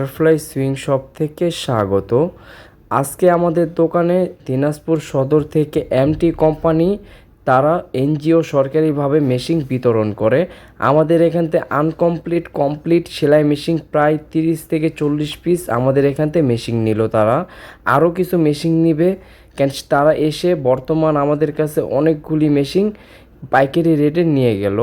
Butterfly swing shop থেকে স্বাগত। আজকে আমাদের দোকানে দিনাজপুর সদর থেকে এমটি কোম্পানি তারা এনজিও সরকারিভাবে মেশিন বিতরণ করে। আমাদের এখান থেকে কমপ্লিট সেলাই মেশিন প্রায় 30 থেকে 40 পিস আমাদের এখান থেকে মেশিন নিল। তারা আরও কিছু মেশিন নিবে, কেন তারা এসে বর্তমান আমাদের কাছে অনেকগুলি মেশিন পাইকারি রেটে নিয়ে গেল।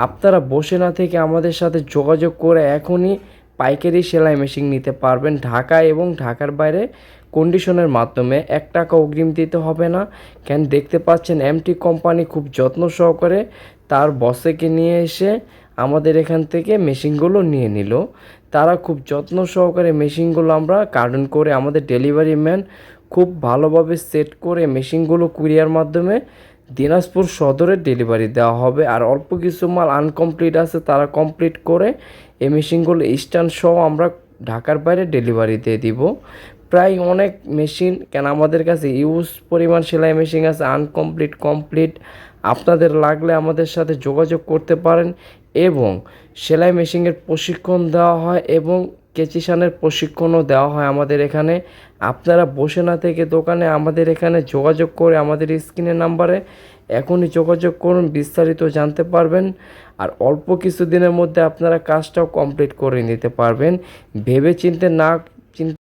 আপনারা বসে না থেকে আমাদের সাথে যোগাযোগ করে এখনই পাইকারি সেলাই মেশিন নিতে পারবেন। ঢাকা এবং ঢাকার বাইরে কন্ডিশনের মাধ্যমে 1 টাকা অগ্রিম দিতে হবে না। কেন দেখতে পাচ্ছেন এমটি কোম্পানি খুব যত্ন সহকারে তার বসেকে নিয়ে এসে আমাদের এখান থেকে মেশিনগুলো নিয়ে নিল। তারা খুব যত্ন সহকারে মেশিনগুলো আমরা কার্টন করে আমাদের ডেলিভারি ম্যান খুব ভালোভাবে সেট করে মেশিনগুলো কুরিয়ার মাধ্যমে দিনাজপুর সদরে ডেলিভারি দেওয়া হবে। আর অল্প কিছু মাল আনকমপ্লিট আছে, তারা কমপ্লিট করে এই মেশিনগুলো স্ট্যান্ড সহ আমরা ঢাকার বাইরে ডেলিভারি দিয়ে দিব। প্রায় অনেক মেশিন, কেন আমাদের কাছে ইউজ পরিমাণ সেলাই মেশিন আছে, কমপ্লিট। আপনাদের লাগলে আমাদের সাথে যোগাযোগ করতে পারেন এবং সেলাই মেশিনের প্রশিক্ষণ দেওয়া হয় এবং কেচিশানের প্রশিক্ষণও দেওয়া হয় আমাদের এখানে। আপনারা বসে না থেকে দোকানে আমাদের এখানে যোগাযোগ করে আমাদের স্ক্রিনের নাম্বারে এখনই যোগাযোগ করুন, বিস্তারিত জানতে পারবেন। আর অল্প কিছু দিনের মধ্যে আপনারা কাজটাও কমপ্লিট করে নিতে পারবেন। ভেবে চিন্তে না